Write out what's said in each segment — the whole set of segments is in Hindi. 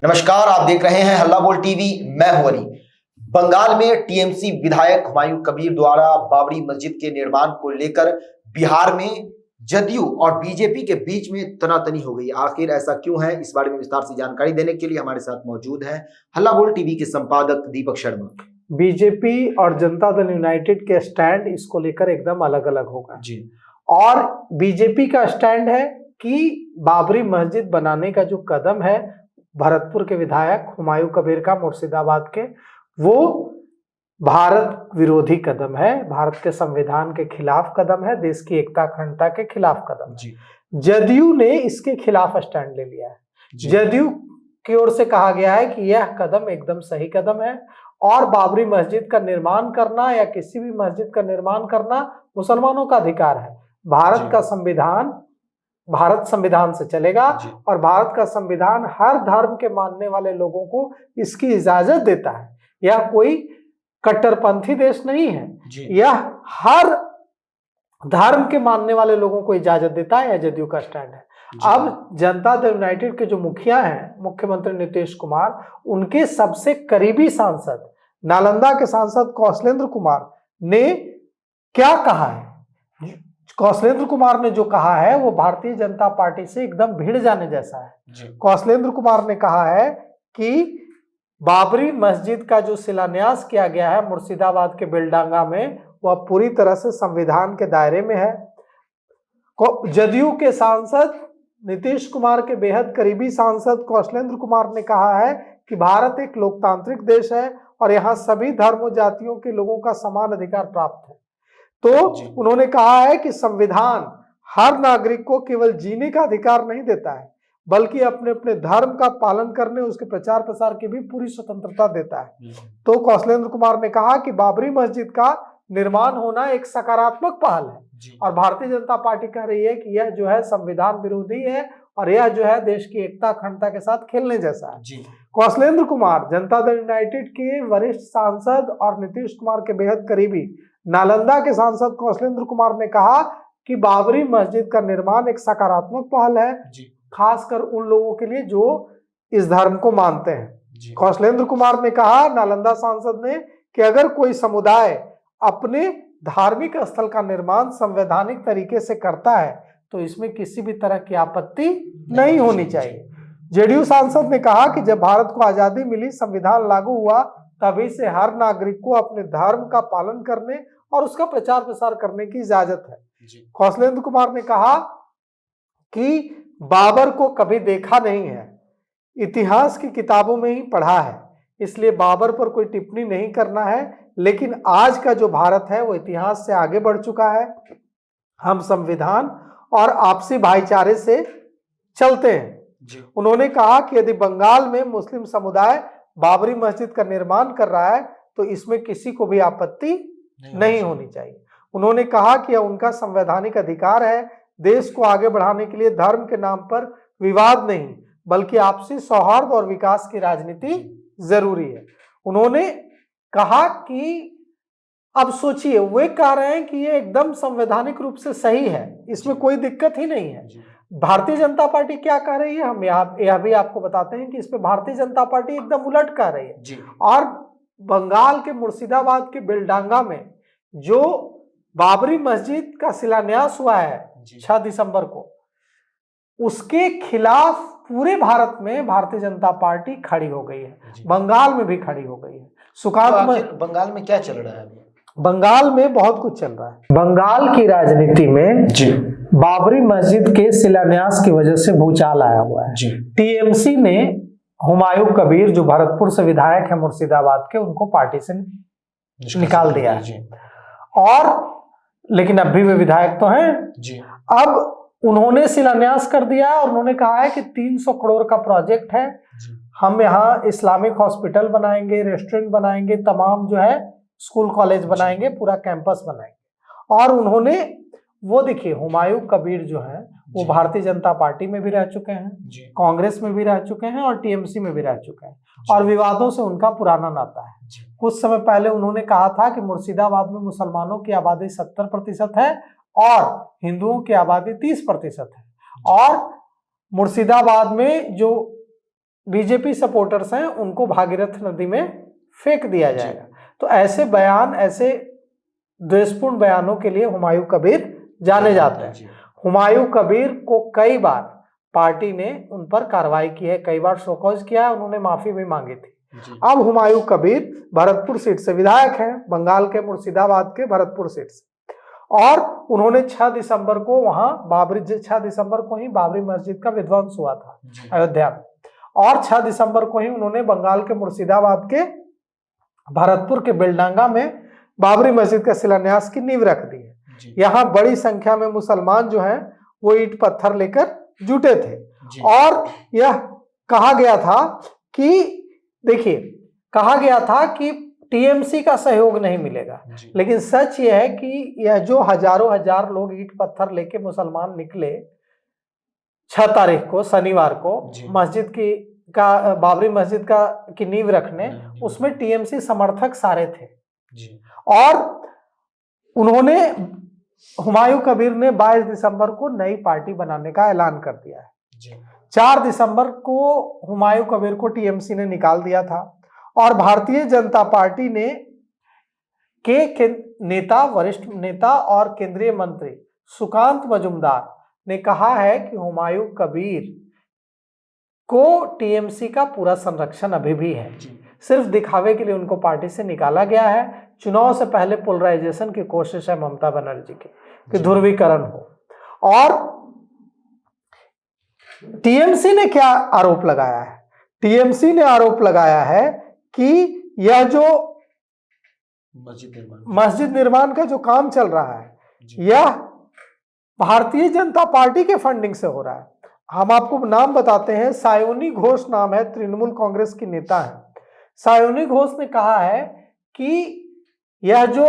नमस्कार, आप देख रहे हैं हल्ला बोल टीवी। मैं हूं अली। बंगाल में टीएमसी विधायक हुमायूं कबीर द्वारा बाबरी मस्जिद के निर्माण को लेकर बिहार में जदयू और बीजेपी के बीच में तनातनी हो गई। आखिर ऐसा क्यों है, इस बारे में विस्तार से जानकारी देने के लिए हमारे साथ मौजूद हैं हल्ला बोल टीवी के संपादक दीपक शर्मा। बीजेपी और जनता दल यूनाइटेड के स्टैंड इसको लेकर एकदम अलग अलग होगा जी। और बीजेपी का स्टैंड है कि बाबरी मस्जिद बनाने का जो कदम है भरतपुर के विधायक हुमायूं कबीर का, मुर्शिदाबाद के, वो भारत विरोधी कदम है, भारत के संविधान के खिलाफ कदम है, देश की एकता अखंडता के खिलाफ कदम है। जदयू ने इसके खिलाफ स्टैंड ले लिया है। जदयू की ओर से कहा गया है कि यह कदम एकदम सही कदम है और बाबरी मस्जिद का निर्माण करना या किसी भी मस्जिद का निर्माण करना मुसलमानों का अधिकार है। भारत का संविधान भारत संविधान से चलेगा और भारत का संविधान हर धर्म के मानने वाले लोगों को इसकी इजाजत देता है। यह कोई कट्टरपंथी देश नहीं है, यह हर धर्म के मानने वाले लोगों को इजाजत देता है। यह जदयू का स्टैंड है। अब जनता दल यूनाइटेड के जो मुखिया हैं, मुख्यमंत्री नीतीश कुमार, उनके सबसे करीबी सांसद नालंदा के सांसद कौशलेंद्र कुमार ने क्या कहा है? कौशलेंद्र कुमार ने जो कहा है वो भारतीय जनता पार्टी से एकदम भिड़ जाने जैसा है। कौशलेंद्र कुमार ने कहा है कि बाबरी मस्जिद का जो शिलान्यास किया गया है मुर्शिदाबाद के बेलडांगा में, वह पूरी तरह से संविधान के दायरे में है। जदयू के सांसद नीतीश कुमार के बेहद करीबी सांसद कौशलेंद्र कुमार ने कहा है कि भारत एक लोकतांत्रिक देश है और यहाँ सभी धर्मों जातियों के लोगों का समान अधिकार प्राप्त है। तो उन्होंने कहा है कि संविधान हर नागरिक को केवल जीने का अधिकार नहीं देता है, बल्कि अपने अपने धर्म का पालन करने, उसके प्रचार प्रसार की भी पूरी स्वतंत्रता देता है। तो कौशलेंद्र कुमार ने कहा कि बाबरी मस्जिद का निर्माण होना एक सकारात्मक पहल है और भारतीय जनता पार्टी कह रही है कि यह जो है संविधान विरोधी है और यह जो है देश की एकता अखंडता के साथ खेलने जैसा है। कौशलेंद्र कुमार जनता दल यूनाइटेड के वरिष्ठ सांसद और नीतीश कुमार के बेहद करीबी नालंदा के सांसद कौशलेंद्र कुमार ने कहा कि बाबरी मस्जिद का निर्माण एक सकारात्मक पहल है, खासकर उन लोगों के लिए जो इस धर्म को मानते हैं। कौशलेंद्र कुमार ने कहा, नालंदा सांसद ने, कि अगर कोई समुदाय अपने धार्मिक स्थल का निर्माण संवैधानिक तरीके से करता है तो इसमें किसी भी तरह की आपत्ति नहीं होनी चाहिए। जेडीयू सांसद ने कहा कि जब भारत को आजादी मिली, संविधान लागू हुआ, तभी से हर नागरिक को अपने धर्म का पालन करने और उसका प्रचार प्रसार करने की इजाजत है। कौशलेंद्र कुमार ने कहा कि बाबर को कभी देखा नहीं है, इतिहास की किताबों में ही पढ़ा है, इसलिए बाबर पर कोई टिप्पणी नहीं करना है। लेकिन आज का जो भारत है वो इतिहास से आगे बढ़ चुका है। हम संविधान और आपसी भाईचारे से चलते हैं। उन्होंने कहा कि यदि बंगाल में मुस्लिम समुदाय बाबरी मस्जिद का निर्माण कर रहा है तो इसमें किसी को भी आपत्ति नहीं होनी चाहिए। उन्होंने कहा कि यह उनका संवैधानिक अधिकार है। देश को आगे बढ़ाने के लिए धर्म के नाम पर विवाद नहीं, बल्कि आपसी सौहार्द और विकास की राजनीति जरूरी है। उन्होंने कहा कि अब सोचिए, वे कह रहे हैं कि ये एकदम संवैधानिक रूप से सही है, इसमें कोई दिक्कत ही नहीं है। भारतीय जनता पार्टी क्या कह रही है, हम यह भी आपको बताते हैं कि इस पे भारतीय जनता पार्टी एकदम उलट कह रही है। और बंगाल के मुर्शिदाबाद के बेलडांगा में जो बाबरी मस्जिद का शिलान्यास हुआ है 6 दिसंबर को, उसके खिलाफ पूरे भारत में भारतीय जनता पार्टी खड़ी हो गई है, बंगाल में भी खड़ी हो गई है। सुकांत में बंगाल में क्या चल रहा है? बंगाल में बहुत कुछ चल रहा है। बंगाल की राजनीति में बाबरी मस्जिद के शिलान्यास की वजह से भूचाल आया हुआ है। टीएमसी ने हुमायूं कबीर, जो भरतपुर से विधायक है मुर्शिदाबाद के, उनको पार्टी से निकाल दिया है। और लेकिन अब भी वे विधायक तो हैं। अब उन्होंने शिलान्यास कर दिया और उन्होंने कहा है कि 300 करोड़ का प्रोजेक्ट है, हम यहाँ इस्लामिक हॉस्पिटल बनाएंगे, रेस्टोरेंट बनाएंगे, तमाम जो है स्कूल कॉलेज बनाएंगे, पूरा कैंपस बनाएंगे। और उन्होंने वो देखिए, हुमायूं कबीर जो है वो भारतीय जनता पार्टी में भी रह चुके हैं, कांग्रेस में भी रह चुके हैं और टीएमसी में भी रह चुके हैं और विवादों से उनका पुराना नाता है। कुछ समय पहले उन्होंने कहा था कि मुर्शिदाबाद में मुसलमानों की आबादी 70% है और हिंदुओं की आबादी 30% है और मुर्शिदाबाद में जो बीजेपी सपोर्टर्स हैं उनको भागीरथ नदी में फेंक दिया जाएगा। तो ऐसे बयान, ऐसे द्वेषपूर्ण बयानों के लिए हुमायूं कबीर जाने जाते हैं। हुमायूं कबीर को कई बार पार्टी ने उन पर कार्रवाई की है, कई बार शोकॉज किया है, उन्होंने माफी भी मांगी थी। अब हुमायूं कबीर भरतपुर सीट से विधायक हैं, बंगाल के मुर्शिदाबाद के भरतपुर सीट से, और उन्होंने 6 दिसंबर को वहां 6 दिसंबर को ही बाबरी मस्जिद का विध्वंस हुआ था अयोध्या में, और 6 दिसंबर को ही उन्होंने बंगाल के मुर्शिदाबाद के भरतपुर के बेलडांगा में बाबरी मस्जिद का शिलान्यास की नींव रख दी है। यहाँ बड़ी संख्या में मुसलमान जो हैं वो ईंट पत्थर लेकर जुटे थे, और यह कहा गया था कि देखिए, कहा गया था कि टीएमसी का सहयोग नहीं मिलेगा, लेकिन सच यह है कि यह जो हजारों हजार लोग ईंट पत्थर लेके मुसलमान निकले 6 तारीख को, शनिवार को, मस्जिद की बाबरी मस्जिद की नींव रखने, उसमें टीएमसी समर्थक सारे थे। और उन्होंने, हुमायूं कबीर ने 22 दिसंबर को नई पार्टी बनाने का ऐलान कर दिया है। 4 दिसंबर को हुमायूं कबीर को टीएमसी ने निकाल दिया था, और भारतीय जनता पार्टी ने के नेता, वरिष्ठ नेता और केंद्रीय मंत्री सुकांत मजुमदार ने कहा है कि हुमायूं कबीर को टीएमसी का पूरा संरक्षण अभी भी है, सिर्फ दिखावे के लिए उनको पार्टी से निकाला गया है। चुनाव से पहले पोलराइजेशन की कोशिश है ममता बनर्जी की, कि ध्रुवीकरण हो। और टीएमसी ने क्या आरोप लगाया है? टीएमसी ने आरोप लगाया है कि यह जो मस्जिद निर्माण का जो काम चल रहा है, यह भारतीय जनता पार्टी के फंडिंग से हो रहा है। हम आपको नाम बताते हैं, सायोनी घोष नाम है, तृणमूल कांग्रेस की नेता है। सायोनी घोष ने कहा है कि यह जो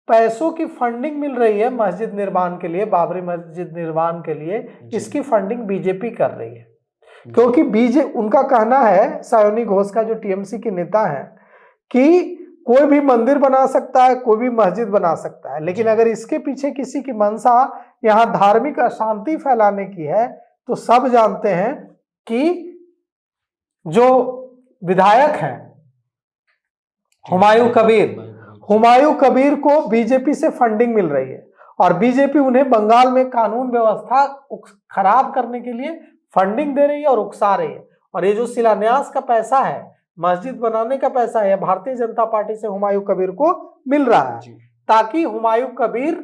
पैसों की फंडिंग मिल रही है मस्जिद निर्माण के लिए, बाबरी मस्जिद निर्माण के लिए, इसकी फंडिंग बीजेपी कर रही है। क्योंकि उनका कहना है, सायोनी घोष का जो टीएमसी के नेता है, कि कोई भी मंदिर बना सकता है, कोई भी मस्जिद बना सकता है, लेकिन अगर इसके पीछे किसी की मंशा यहाँ धार्मिक अशांति फैलाने की है, तो सब जानते हैं कि जो विधायक हैं हुमायूं कबीर को बीजेपी से फंडिंग मिल रही है, और बीजेपी उन्हें बंगाल में कानून व्यवस्था खराब करने के लिए फंडिंग दे रही है और उकसा रही है। और ये जो शिलान्यास का पैसा है, मस्जिद बनाने का पैसा है, भारतीय जनता पार्टी से हुमायूं कबीर को मिल रहा है, ताकि हुमायूं कबीर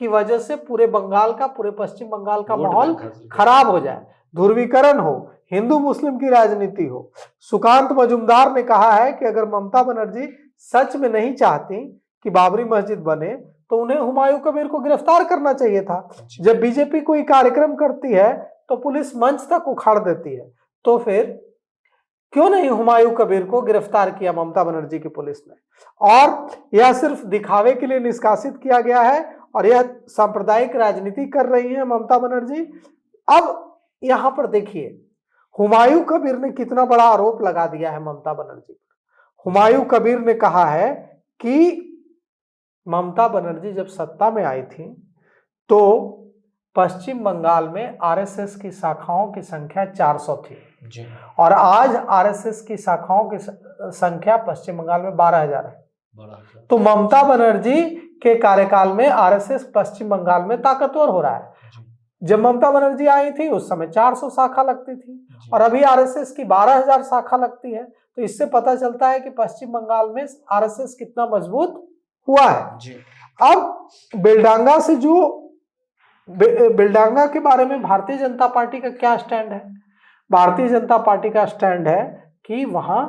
की वजह से पूरे बंगाल का, पूरे पश्चिम बंगाल का माहौल खराब हो जाए, ध्रुवीकरण हो, हिंदू मुस्लिम की राजनीति हो। सुकांत मजुमदार ने कहा है कि अगर ममता बनर्जी सच में नहीं चाहती कि बाबरी मस्जिद बने, तो उन्हें हुमायूं कबीर को गिरफ्तार करना चाहिए था। जब बीजेपी कोई कार्यक्रम करती है तो पुलिस मंच तक उखाड़ देती है, तो फिर क्यों नहीं हुमायूं कबीर को गिरफ्तार किया ममता बनर्जी की पुलिस ने? और यह सिर्फ दिखावे के लिए निष्कासित किया गया है, और यह सांप्रदायिक राजनीति कर रही है ममता बनर्जी। अब यहां पर देखिए, हुमायूं कबीर ने कितना बड़ा आरोप लगा दिया है ममता बनर्जी पर। हुमायूं कबीर ने कहा है कि ममता बनर्जी जब सत्ता में आई थी, तो पश्चिम बंगाल में आरएसएस की शाखाओं की संख्या 400 थी, और आज आरएसएस की शाखाओं की संख्या पश्चिम बंगाल में 12,000 है। तो ममता बनर्जी के कार्यकाल में आरएसएस पश्चिम बंगाल में ताकतवर हो रहा है। जब ममता बनर्जी आई थी उस समय 400 शाखा लगती थी, और अभी आरएसएस की 12,000 शाखा लगती है। तो इससे पता चलता है कि पश्चिम बंगाल में आरएसएस कितना मजबूत हुआ है। अब बेलडांगा से जो बेलडांगा के बारे में भारतीय जनता पार्टी का क्या स्टैंड है? भारतीय जनता पार्टी का स्टैंड है कि वहां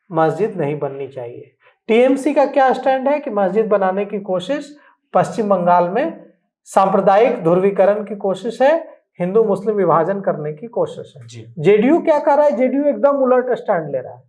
मस्जिद नहीं बननी चाहिए। टीएमसी का क्या स्टैंड है कि मस्जिद बनाने की कोशिश, पश्चिम बंगाल में सांप्रदायिक ध्रुवीकरण की कोशिश है, हिंदू मुस्लिम विभाजन करने की कोशिश है। जेडीयू क्या कर रहा है? जेडीयू एकदम उलट स्टैंड ले रहा है।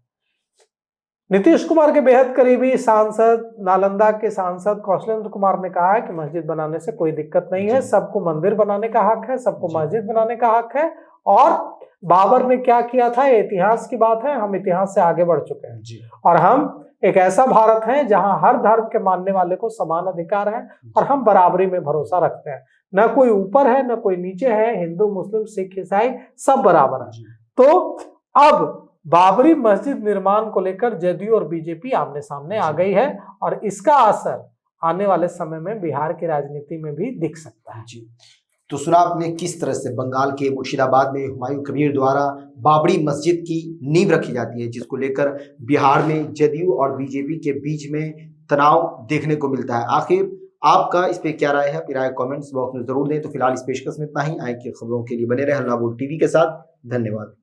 नीतीश कुमार के बेहद करीबी सांसद, नालंदा के सांसद कौशलेंद्र कुमार ने कहा है कि मस्जिद बनाने से कोई दिक्कत नहीं है, सबको मंदिर बनाने का हक है, सबको मस्जिद बनाने का हक है। और बाबर ने क्या किया था, ये इतिहास की बात है, हम इतिहास से आगे बढ़ चुके हैं, और हम एक ऐसा भारत है जहां हर धर्म के मानने वाले को समान अधिकार है, और हम बराबरी में भरोसा रखते हैं। न कोई ऊपर है, न कोई नीचे है, हिंदू मुस्लिम सिख ईसाई सब बराबर है। तो अब बाबरी मस्जिद निर्माण को लेकर जदयू और बीजेपी आमने सामने आ गई है और इसका असर आने वाले समय में बिहार की राजनीति में भी दिख सकता है। जी, तो सुना आपने किस तरह से बंगाल के मुर्शिदाबाद में हुमायूं कबीर द्वारा बाबरी मस्जिद की नींव रखी जाती है, जिसको लेकर बिहार में जदयू और बीजेपी के बीच में तनाव देखने को मिलता है। आखिर आपका इस पे क्या राय है? अपनी राय कमेंट्स बॉक्स में जरूर दें। तो फिलहाल इस पेशकश में इतना ही। आए की खबरों के लिए बने रहे हल्ला बोल टीवी के साथ। धन्यवाद।